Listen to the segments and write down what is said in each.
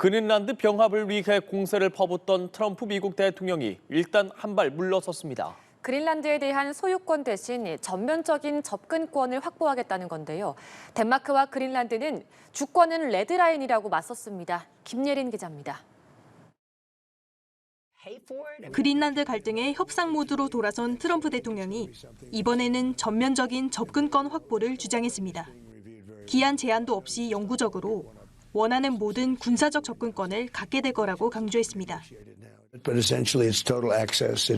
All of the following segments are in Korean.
그린란드 병합을 위해 공세를 퍼붓던 트럼프 미국 대통령이 일단 한 발 물러섰습니다. 그린란드에 대한 소유권 대신 전면적인 접근권을 확보하겠다는 건데요. 덴마크와 그린란드는 주권은 레드라인이라고 맞섰습니다. 김예린 기자입니다. 그린란드 갈등의 협상 모드로 돌아선 트럼프 대통령이 이번에는 전면적인 접근권 확보를 주장했습니다. 기한 제한도 없이 영구적으로 원하는 모든 군사적 접근권을 갖게 될 거라고 강조했습니다. But essentially it's total access.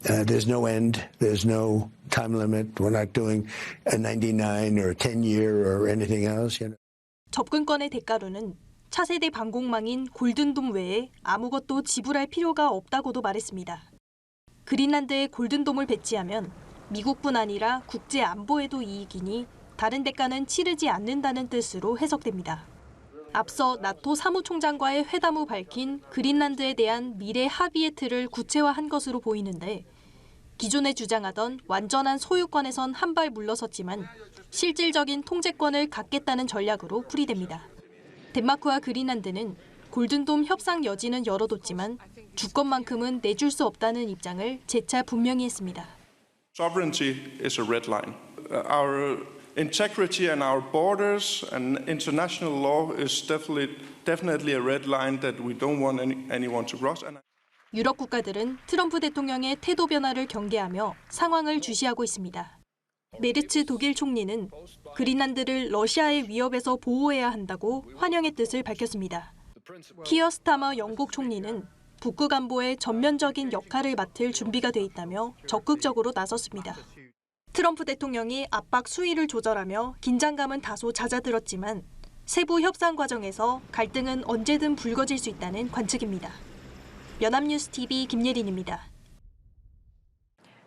There's no end. There's no time limit. We're not doing a 99 or a 10-year or anything else. 접근권의 대가로는 차세대 방공망인 골든돔 외에 아무것도 지불할 필요가 없다고도 말했습니다. 그린란드에 골든돔을 배치하면 미국뿐 아니라 국제 안보에도 이익이니 다른 대가는 치르지 않는다는 뜻으로 해석됩니다. 앞서 나토 사무총장과의 회담 후 밝힌 그린란드에 대한 미래 합의의 틀을 구체화한 것으로 보이는데 기존에 주장하던 완전한 소유권에선 한 발 물러섰지만 실질적인 통제권을 갖겠다는 전략으로 풀이됩니다. 덴마크와 그린란드는 골든돔 협상 여지는 열어뒀지만 주권만큼은 내줄 수 없다는 입장을 재차 분명히 했습니다. Sovereignty is a red line. Our integrity and our borders and international law is definitely a red line that we don't want anyone to cross. 유럽 국가들은 트럼프 대통령의 태도 변화를 경계하며 상황을 주시하고 있습니다. 메르츠 독일 총리는 그린란드를 러시아의 위협에서 보호해야 한다고 환영의 뜻을 밝혔습니다. 키어 스타머 영국 총리는 북극 안보에 전면적인 역할을 맡을 준비가 돼 있다며 적극적으로 나섰습니다. 트럼프 대통령이 압박 수위를 조절하며 긴장감은 다소 잦아들었지만 세부 협상 과정에서 갈등은 언제든 불거질 수 있다는 관측입니다. 연합뉴스 TV 김예린입니다.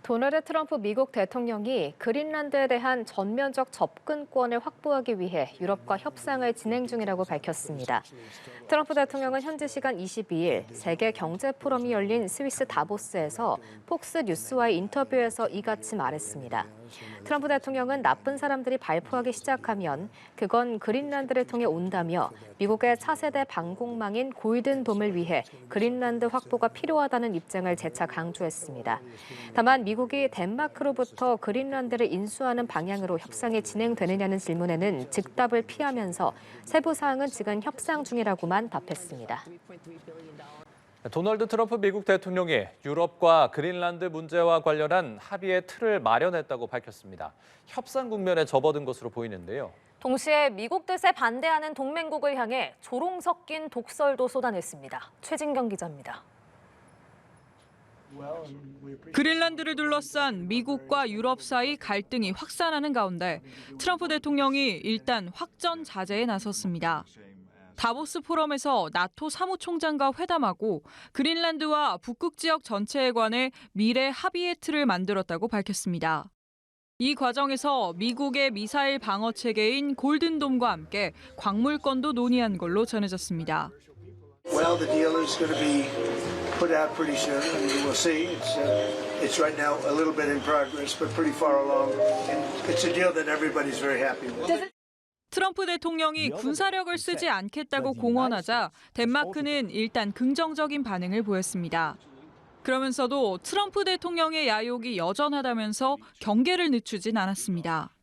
도널드 트럼프 미국 대통령이 그린란드에 대한 전면적 접근권을 확보하기 위해 유럽과 협상을 진행 중이라고 밝혔습니다. 트럼프 대통령은 현지 시간 22일 세계 경제 포럼이 열린 스위스 다보스에서 폭스 뉴스와의 인터뷰에서 이같이 말했습니다. 트럼프 대통령은 나쁜 사람들이 발포하기 시작하면 그건 그린란드를 통해 온다며 미국의 차세대 방공망인 골든돔을 위해 그린란드 확보가 필요하다는 입장을 재차 강조했습니다. 다만 미국이 덴마크로부터 그린란드를 인수하는 방향으로 협상이 진행되느냐는 질문에는 즉답을 피하면서 세부 사항은 지금 협상 중이라고만 답했습니다. 도널드 트럼프 미국 대통령이 유럽과 그린란드 문제와 관련한 합의의 틀을 마련했다고 밝혔습니다. 협상 국면에 접어든 것으로 보이는데요. 동시에 미국 뜻에 반대하는 동맹국을 향해 조롱 섞인 독설도 쏟아냈습니다. 최진경 기자입니다. 그린란드를 둘러싼 미국과 유럽 사이 갈등이 확산하는 가운데 트럼프 대통령이 일단 확전 자제에 나섰습니다. 다보스 포럼에서 나토 사무총장과 회담하고 그린란드와 북극 지역 전체에 관해 미래 합의의 틀을 만들었다고 밝혔습니다. 이 과정에서 미국의 미사일 방어 체계인 골든돔과 함께 광물권도 논의한 걸로 전해졌습니다. Well, the deal is going to be put out pretty soon, and we'll see. It's right now a little bit in progress, but pretty far along. And it's a deal that everybody's very happy with. 트럼프 대통령이 군사력을 쓰지 않겠다고 공언하자 덴마크는 일단 긍정적인 반응을 보였습니다. 그러면서도 트럼프 대통령의 야욕이 여전하다면서 경계를 늦추진 않았습니다.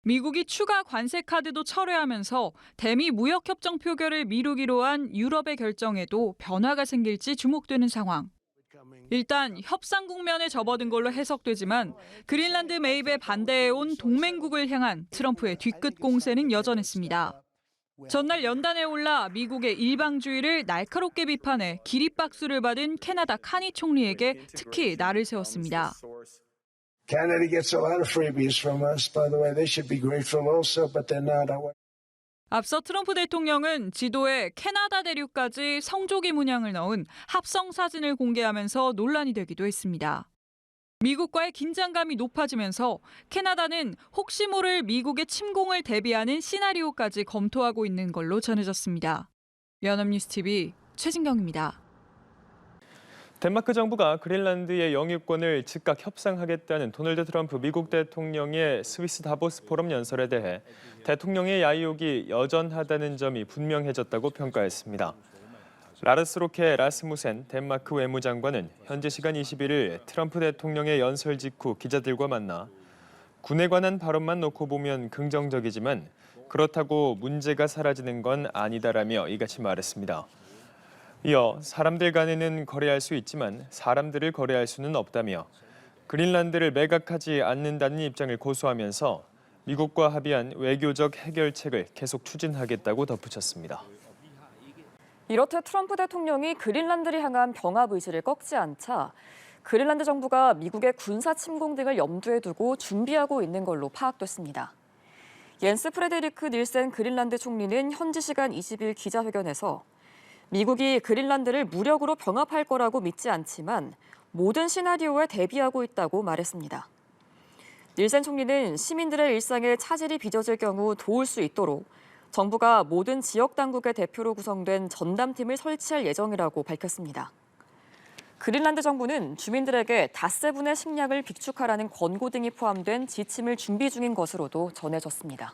미국이 추가 관세 카드도 철회하면서 대미 무역협정 표결을 미루기로 한 유럽의 결정에도 변화가 생길지 주목되는 상황. 일단 협상 국면에 접어든 걸로 해석되지만 그린란드 매입에 반대해온 동맹국을 향한 트럼프의 뒤끝 공세는 여전했습니다. 전날 연단에 올라 미국의 일방주의를 날카롭게 비판해 기립박수를 받은 캐나다 카니 총리에게 특히 날을 세웠습니다. Canada gets a lot of freebies from us, by the way. They should be grateful also, but they're not. 앞서 트럼프 대통령은 지도에 캐나다 대륙까지 성조기 문양을 넣은 합성 사진을 공개하면서 논란이 되기도 했습니다. 미국과의 긴장감이 높아지면서 캐나다는 혹시 모를 미국의 침공을 대비하는 시나리오까지 검토하고 있는 걸로 전해졌습니다. 연합뉴스 TV 최진경입니다. 덴마크 정부가 그린란드의 영유권을 즉각 협상하겠다는 도널드 트럼프 미국 대통령의 스위스 다보스 포럼 연설에 대해 대통령의 야유욕이 여전하다는 점이 분명해졌다고 평가했습니다. 라르스 로케 라스무센 덴마크 외무장관은 현지 시간 21일 트럼프 대통령의 연설 직후 기자들과 만나 군에 관한 발언만 놓고 보면 긍정적이지만 그렇다고 문제가 사라지는 건 아니다라며 이같이 말했습니다. 이어 사람들 간에는 거래할 수 있지만 사람들을 거래할 수는 없다며 그린란드를 매각하지 않는다는 입장을 고수하면서 미국과 합의한 외교적 해결책을 계속 추진하겠다고 덧붙였습니다. 이렇듯 트럼프 대통령이 그린란드를 향한 병합 의지를 꺾지 않자 그린란드 정부가 미국의 군사 침공 등을 염두에 두고 준비하고 있는 걸로 파악됐습니다. 옌스 프레데리크 닐센 그린란드 총리는 현지 시간 20일 기자회견에서 미국이 그린란드를 무력으로 병합할 거라고 믿지 않지만 모든 시나리오에 대비하고 있다고 말했습니다. 닐센 총리는 시민들의 일상에 차질이 빚어질 경우 도울 수 있도록 정부가 모든 지역 당국의 대표로 구성된 전담팀을 설치할 예정이라고 밝혔습니다. 그린란드 정부는 주민들에게 닷새 분의 식량을 비축하라는 권고 등이 포함된 지침을 준비 중인 것으로도 전해졌습니다.